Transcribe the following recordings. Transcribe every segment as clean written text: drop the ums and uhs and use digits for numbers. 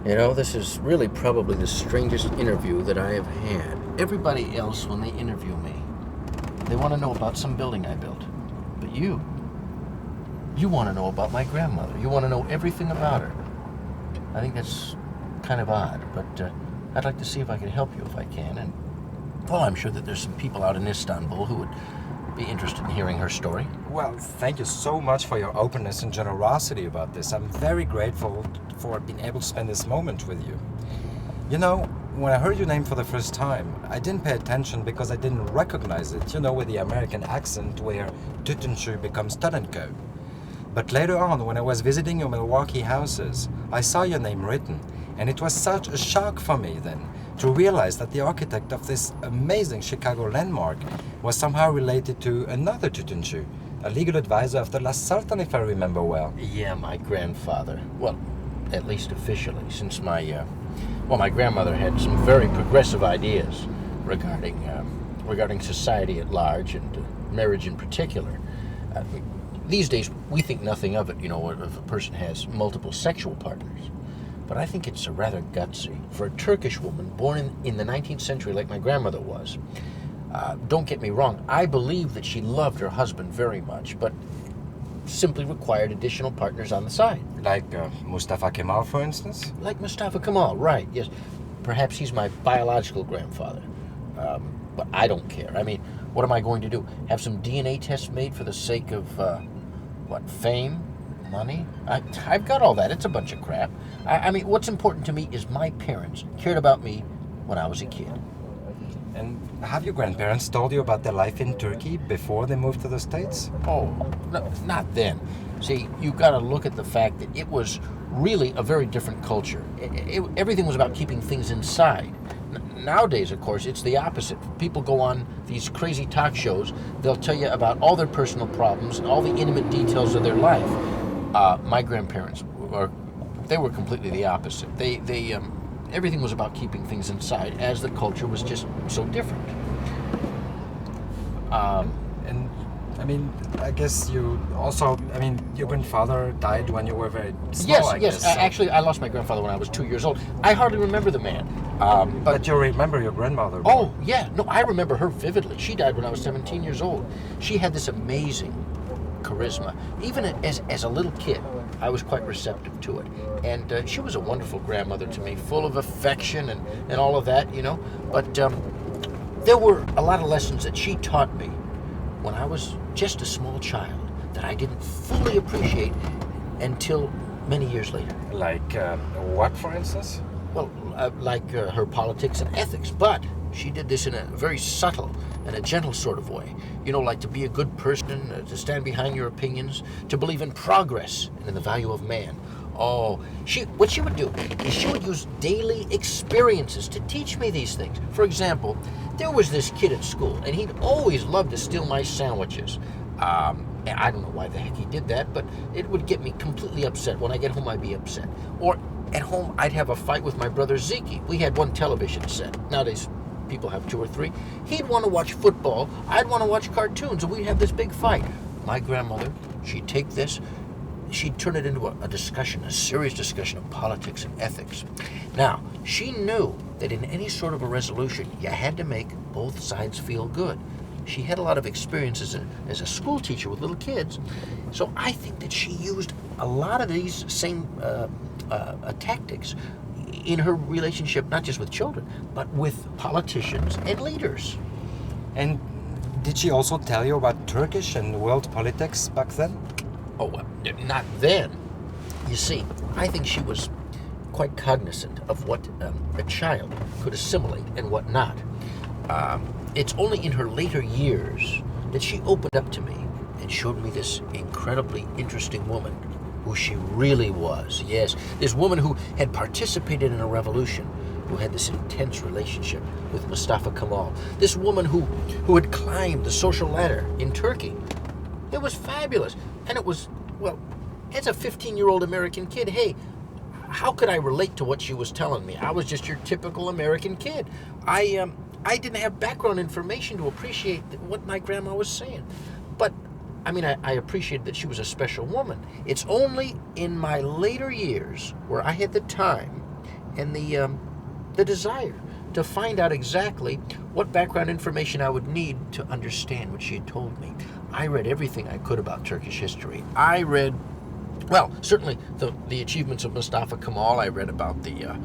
You know, this is really probably the strangest interview that I have had. Everybody else, when they interview me, they want to know about some building I built. But you want to know about my grandmother. You want to know everything about her. I think that's kind of odd, but I'd like to see if I can help you if I can. And, well, I'm sure that there's some people out in Istanbul who would be interested in hearing her story. Well, thank you so much for your openness and generosity about this. I'm very grateful for being able to spend this moment with you. You know, when I heard your name for the first time, I didn't pay attention because I didn't recognize it, with the American accent where Tutuncu becomes Tutuncu. But later on, when I was visiting your Milwaukee houses, I saw your name written, and it was such a shock for me then to realize that the architect of this amazing Chicago landmark was somehow related to another Tutuncu, a legal advisor of the last Sultan, if I remember well. Yeah, my grandfather. Well, at least officially, since my grandmother had some very progressive ideas regarding society at large and marriage in particular. These days, we think nothing of it, if a person has multiple sexual partners. But I think it's rather gutsy for a Turkish woman born in the 19th century like my grandmother was. Don't get me wrong, I believe that she loved her husband very much, but simply required additional partners on the side. Like Mustafa Kemal, for instance? Like Mustafa Kemal, right, yes. Perhaps he's my biological grandfather. But I don't care. I mean, what am I going to do? Have some DNA tests made for the sake of, fame? Money? I've got all that. It's a bunch of crap. I mean, what's important to me is my parents cared about me when I was a kid. And have your grandparents told you about their life in Turkey before they moved to the States? Oh, no, not then. See, you've got to look at the fact that it was really a very different culture. Everything was about keeping things inside. Nowadays, of course, it's the opposite. People go on these crazy talk shows. They'll tell you about all their personal problems, all the intimate details of their life. My grandparents were completely the opposite. Everything was about keeping things inside, as the culture was just so different. And I mean, I guess your grandfather died when you were very small. Yes. Actually, I lost my grandfather when I was 2 years old. I hardly remember the man. But you remember your grandmother? Oh, yeah. No, I remember her vividly. She died when I was 17 years old. She had this amazing charisma. Even as a little kid, I was quite receptive to it. And she was a wonderful grandmother to me, full of affection and all of that, But there were a lot of lessons that she taught me when I was just a small child that I didn't fully appreciate until many years later. Like what, for instance? Well, like her politics and ethics, but she did this in a very subtle and a gentle sort of way. Like to be a good person, to stand behind your opinions, to believe in progress and in the value of man. Oh, what she would do is she would use daily experiences to teach me these things. For example, there was this kid at school, and he'd always loved to steal my sandwiches. And I don't know why the heck he did that, but it would get me completely upset. When I get home, I'd be upset. Or at home, I'd have a fight with my brother Zeke. We had one television set. Nowadays, people have 2 or 3. He'd want to watch football. I'd want to watch cartoons, and we'd have this big fight. My grandmother, she'd take this, she'd turn it into a discussion, a serious discussion of politics and ethics. Now, she knew that in any sort of a resolution, you had to make both sides feel good. She had a lot of experience as a school teacher with little kids, so I think that she used a lot of these same tactics in her relationship, not just with children, but with politicians and leaders. And did she also tell you about Turkish and world politics back then? Oh, well, not then. You see, I think she was quite cognizant of what a child could assimilate and what not. It's only in her later years that she opened up to me and showed me this incredibly interesting woman who she really was. Yes, this woman who had participated in a revolution, who had this intense relationship with Mustafa Kemal. This woman who had climbed the social ladder in Turkey. It was fabulous. And it was, well, as a 15-year-old American kid, hey, how could I relate to what she was telling me? I was just your typical American kid. I didn't have background information to appreciate what my grandma was saying. But, I appreciated that she was a special woman. It's only in my later years where I had the time and the desire to find out exactly what background information I would need to understand what she had told me. I read everything I could about Turkish history. I read, well, certainly the achievements of Mustafa Kemal. I read about the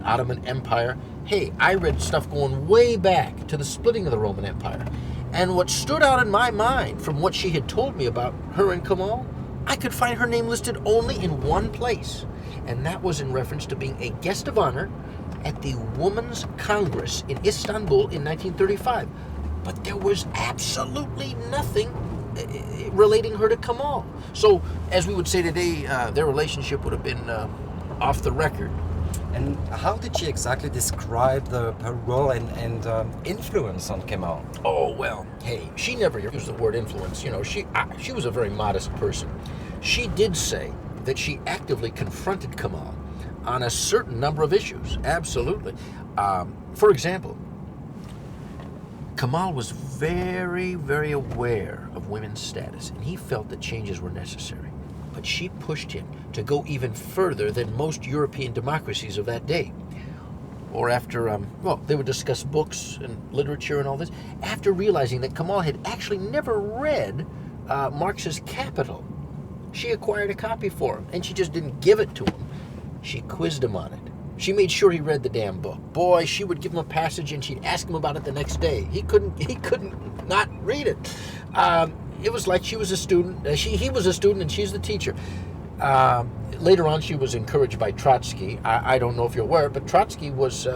Ottoman Empire. Hey, I read stuff going way back to the splitting of the Roman Empire. And what stood out in my mind from what she had told me about her and Kemal, I could find her name listed only in one place. And that was in reference to being a guest of honor at the Women's Congress in Istanbul in 1935. But there was absolutely nothing relating her to Kemal. So, as we would say today, their relationship would have been off the record. And how did she exactly describe her role and influence on Kemal? Oh, well, hey, she never used the word influence. You know, she was a very modest person. She did say that she actively confronted Kemal on a certain number of issues. Absolutely. For example, Kemal was very, very aware of women's status, and he felt that changes were necessary. But she pushed him to go even further than most European democracies of that day. Or after, they would discuss books and literature and all this, after realizing that Kemal had actually never read Marx's Capital. She acquired a copy for him, and she just didn't give it to him. She quizzed him on it. She made sure he read the damn book. Boy, she would give him a passage, and she'd ask him about it the next day. He couldn't not read it. It was like she was a student. He was a student, and she's the teacher. Later on, she was encouraged by Trotsky. I don't know if you're aware, but Trotsky was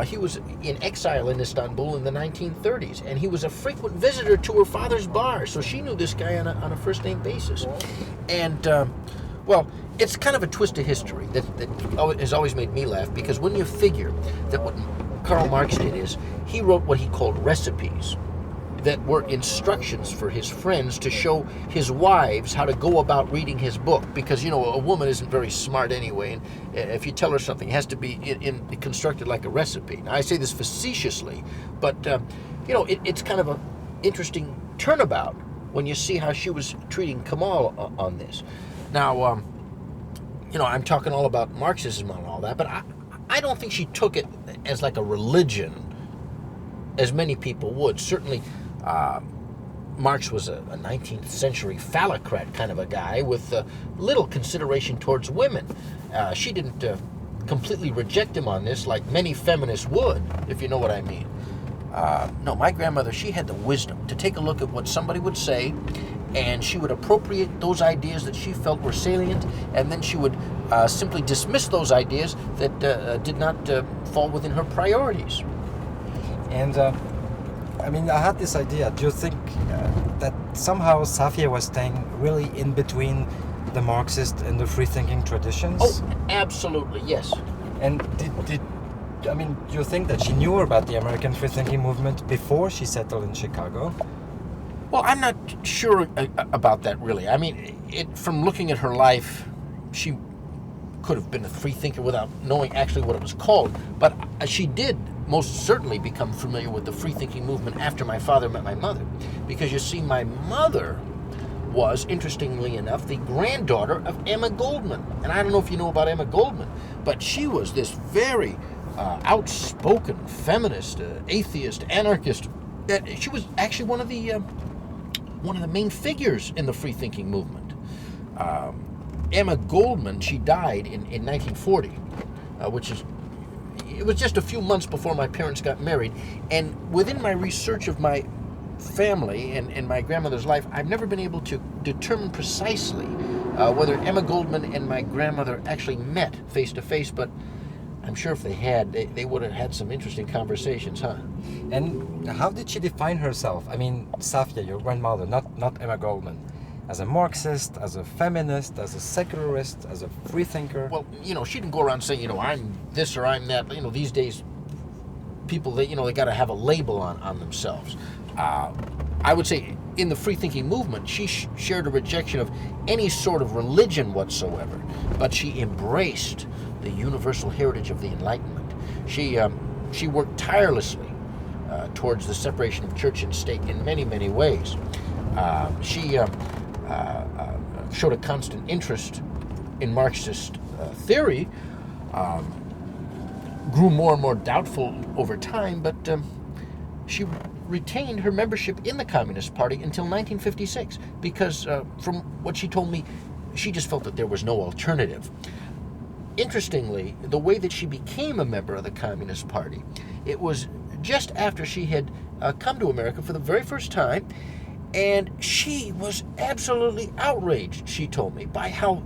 he was in exile in Istanbul in the 1930s, and he was a frequent visitor to her father's bar. So she knew this guy on a first-name basis. And it's kind of a twist of history that has always made me laugh, because when you figure that what Karl Marx did is he wrote what he called recipes that were instructions for his friends to show his wives how to go about reading his book, because, you know, a woman isn't very smart anyway, and if you tell her something, it has to be constructed like a recipe. Now, I say this facetiously, but, it's kind of an interesting turnabout when you see how she was treating Kemal on this. Now, I'm talking all about Marxism and all that, but I don't think she took it as like a religion, as many people would. Certainly, Marx was a 19th century phallocrat kind of a guy with little consideration towards women. She didn't completely reject him on this like many feminists would, if you know what I mean. No, my grandmother, she had the wisdom to take a look at what somebody would say, and she would appropriate those ideas that she felt were salient, and then she would simply dismiss those ideas that did not fall within her priorities. And I had this idea. Do you think that somehow Safia was staying really in between the Marxist and the free-thinking traditions? Oh, absolutely, yes. And do you think that she knew about the American free-thinking movement before she settled in Chicago? Well, I'm not sure about that, really. I mean, from looking at her life, she could have been a free thinker without knowing actually what it was called. But she did most certainly become familiar with the free thinking movement after my father met my mother. Because you see, my mother was, interestingly enough, the granddaughter of Emma Goldman. And I don't know if you know about Emma Goldman, but she was this very outspoken feminist, atheist, anarchist. She was actually one of the main figures in the free thinking movement. Emma Goldman, she died in 1940, it was just a few months before my parents got married. And within my research of my family and my grandmother's life, I've never been able to determine precisely whether Emma Goldman and my grandmother actually met face to face, but I'm sure if they had, they would have had some interesting conversations, huh? And how did she define herself? I mean, Safia, your grandmother, not Emma Goldman. As a Marxist, as a feminist, as a secularist, as a freethinker? Well, she didn't go around saying, I'm this or I'm that. These days, people, they got to have a label on themselves. I would say in the free-thinking movement, she shared a rejection of any sort of religion whatsoever, but she embraced the universal heritage of the Enlightenment. She worked tirelessly towards the separation of church and state in many, many ways. She showed a constant interest in Marxist theory, grew more and more doubtful over time, but she retained her membership in the Communist Party until 1956 because, from what she told me, she just felt that there was no alternative. Interestingly, the way that she became a member of the Communist Party, it was just after she had come to America for the very first time, and she was absolutely outraged, she told me, by how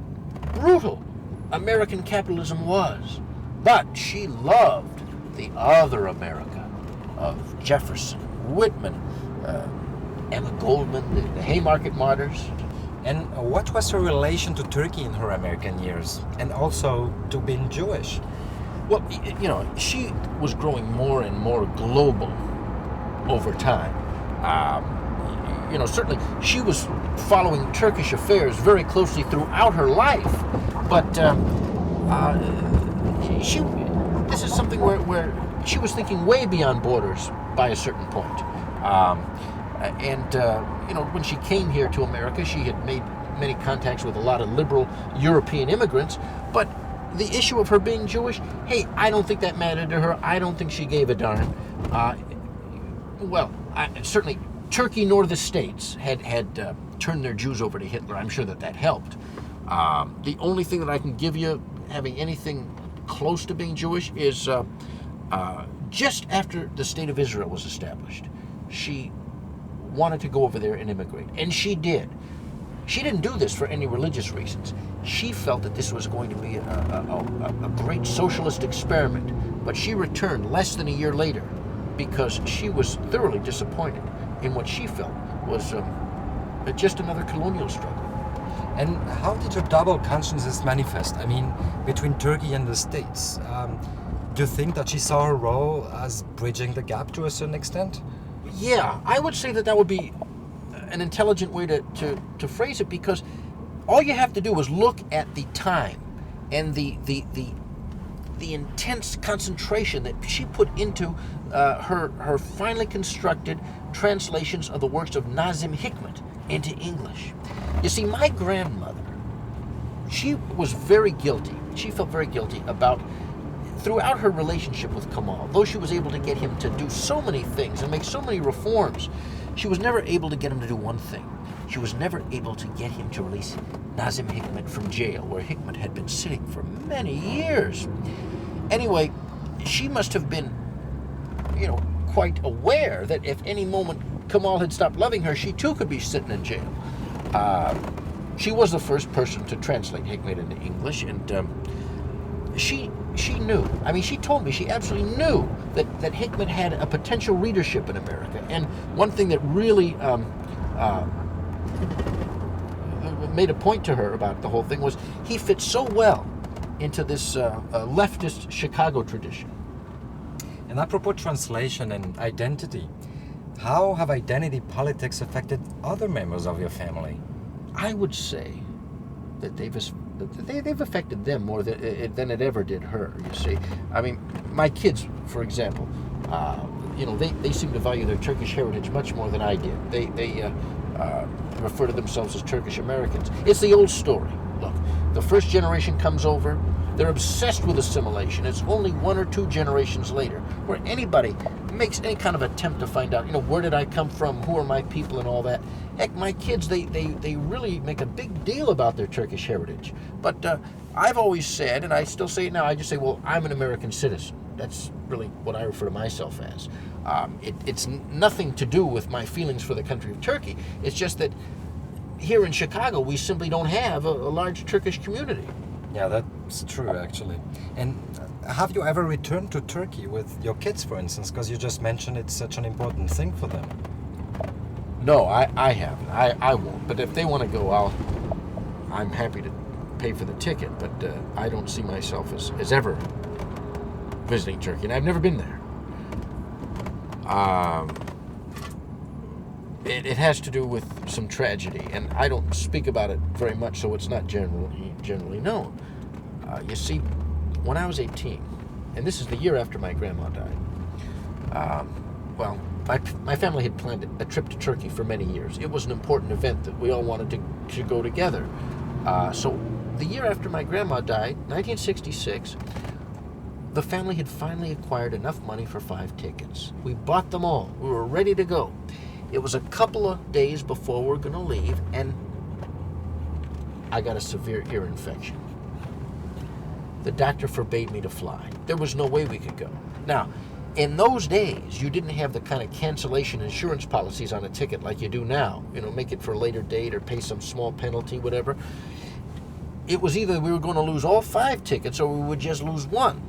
brutal American capitalism was. But she loved the other America of Jefferson, Whitman, Emma Goldman, the Haymarket Martyrs. And what was her relation to Turkey in her American years, and also to being Jewish? Well, she was growing more and more global over time. Certainly she was following Turkish affairs very closely throughout her life, but this is something where she was thinking way beyond borders by a certain point. When she came here to America, she had made many contacts with a lot of liberal European immigrants, but the issue of her being Jewish, hey, I don't think that mattered to her. I don't think she gave a darn. Certainly Turkey nor the States had turned their Jews over to Hitler. I'm sure that helped. The only thing that I can give you, having anything close to being Jewish, is just after the State of Israel was established, she wanted to go over there and immigrate, and she did. She didn't do this for any religious reasons. She felt that this was going to be a great socialist experiment, but she returned less than a year later because she was thoroughly disappointed in what she felt was just another colonial struggle. And how did your double consciousness manifest? I mean, between Turkey and the States. Do you think that she saw her role as bridging the gap to a certain extent? Yeah, I would say that would be an intelligent way to phrase it, because all you have to do is look at the time and the intense concentration that she put into her finely constructed translations of the works of Nazim Hikmet into English. You see, my grandmother, she was very guilty. She felt very guilty about, throughout her relationship with Kemal, though she was able to get him to do so many things and make so many reforms, she was never able to get him to do one thing. She was never able to get him to release Nazim Hikmet from jail, where Hikmet had been sitting for many years. Anyway, she must have been, quite aware that if any moment Kemal had stopped loving her, she too could be sitting in jail. She was the first person to translate Hikmet into English, and she knew. I mean, she told me she absolutely knew that Hikmet had a potential readership in America. And one thing that really made a point to her about the whole thing was he fit so well into this leftist Chicago tradition. And apropos translation and identity, how have identity politics affected other members of your family? I would say that they've affected them more than it ever did her, you see. I mean, my kids, for example, they seem to value their Turkish heritage much more than I did. They refer to themselves as Turkish Americans. It's the old story. Look, the first generation comes over, they're obsessed with assimilation. It's only one or two generations later where anybody makes any kind of attempt to find out, where did I come from, who are my people, and all that. Heck, my kids, they really make a big deal about their Turkish heritage. But I've always said, and I still say it now, I just say, well, I'm an American citizen. That's really what I refer to myself as. It's nothing to do with my feelings for the country of Turkey. It's just that here in Chicago, we simply don't have a large Turkish community. Yeah, that's true, actually. And have you ever returned to Turkey with your kids, for instance? Because you just mentioned it's such an important thing for them. No, I haven't. I won't. But if they want to go, I'm happy to pay for the ticket. But I don't see myself as ever visiting Turkey, and I've never been there. It has to do with some tragedy, and I don't speak about it very much, so it's not generally known. You see, when I was 18, and this is the year after my grandma died, my family had planned a trip to Turkey for many years. It was an important event that we all wanted to go together. So the year after my grandma died, 1966, the family had finally acquired enough money for 5 tickets. We bought them all. We were ready to go. It was a couple of days before we were going to leave, and I got a severe ear infection. The doctor forbade me to fly. There was no way we could go. Now, in those days, you didn't have the kind of cancellation insurance policies on a ticket like you do now. Make it for a later date or pay some small penalty, whatever. It was either we were going to lose all 5 tickets or we would just lose one.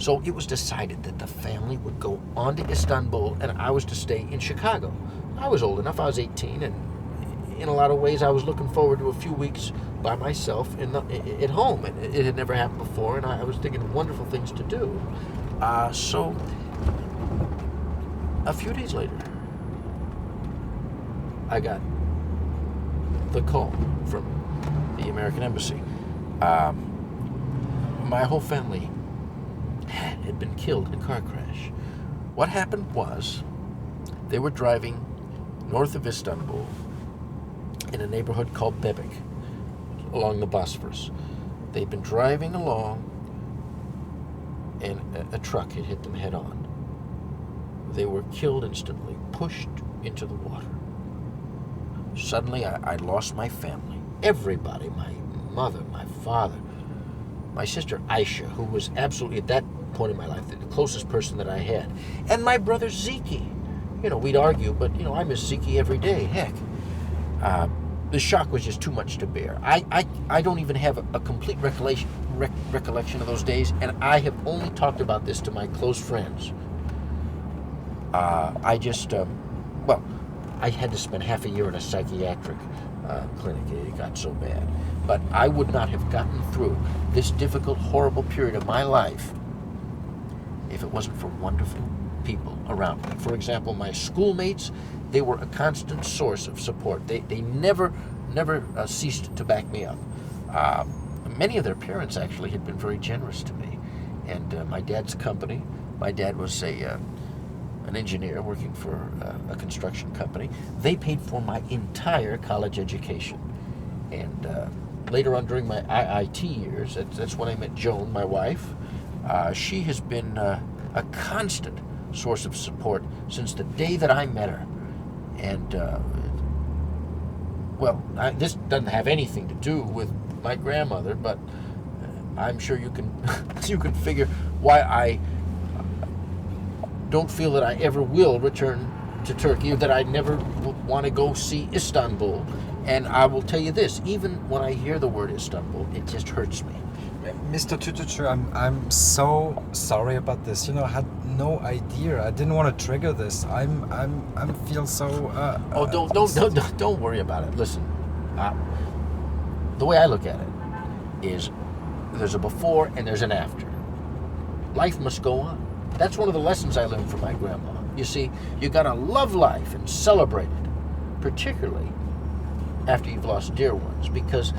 So it was decided that the family would go on to Istanbul and I was to stay in Chicago. I was old enough, I was 18, and in a lot of ways I was looking forward to a few weeks by myself at home. It had never happened before, and I was thinking of wonderful things to do. So a few days later, I got the call from the American Embassy. My whole family had been killed in a car crash. What happened was they were driving north of Istanbul in a neighborhood called Bebek along the Bosphorus. They'd been driving along and a truck had hit them head on. They were killed instantly, pushed into the water. Suddenly I lost my family. Everybody, my mother, my father, my sister Aisha, who was absolutely at that point in my life the closest person that I had, and my brother Zeke. We'd argue, but I miss Zeke every day. Heck, the shock was just too much to bear. I don't even have a complete recollection of those days, and I have only talked about this to my close friends. I had to spend half a year in a psychiatric clinic. It got so bad. But I would not have gotten through this difficult, horrible period of my life if it wasn't for wonderful people around me. For example, my schoolmates, they were a constant source of support. They never ceased to back me up. Many of their parents actually had been very generous to me. And my dad's company, my dad was an engineer working for a construction company. They paid for my entire college education. And later on during my IIT years, that's when I met Joan, my wife. She has been a constant source of support since the day that I met her. And, this doesn't have anything to do with my grandmother, but I'm sure you can you can figure why I don't feel that I ever will return to Turkey, or that I never want to go see Istanbul. And I will tell you this, even when I hear the word Istanbul, it just hurts me. Mr. Tutuncu, I'm so sorry about this. I had no idea. I didn't want to trigger this. I'm feel so. Don't worry about it. Listen, the way I look at it is, there's a before and there's an after. Life must go on. That's one of the lessons I learned from my grandma. You see, you gotta love life and celebrate it, particularly after you've lost dear ones, because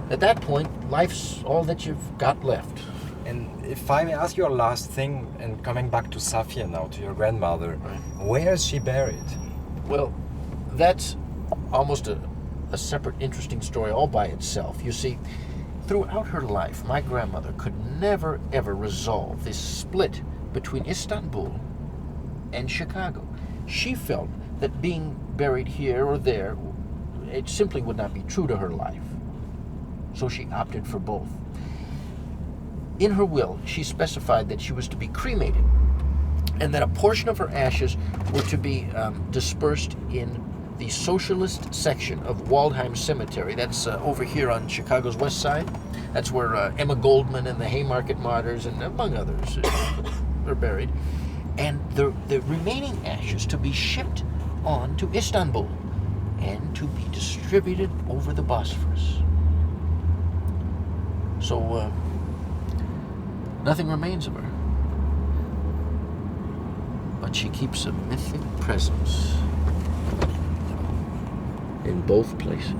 at that point, life's all that you've got left. And if I may ask you a last thing, and coming back to Safia now, to your grandmother, Right. Where is she buried? Well, that's almost a separate, interesting story all by itself. You see, throughout her life, my grandmother could never, ever resolve this split between Istanbul and Chicago. She felt that being buried here or there, it simply would not be true to her life. So she opted for both. In her will, she specified that she was to be cremated, and that a portion of her ashes were to be dispersed in the socialist section of Waldheim Cemetery. That's over here on Chicago's west side. That's where Emma Goldman and the Haymarket Martyrs, and among others, are buried. And the remaining ashes to be shipped on to Istanbul and to be distributed over the Bosphorus. So, nothing remains of her. But she keeps a mythic presence in both places.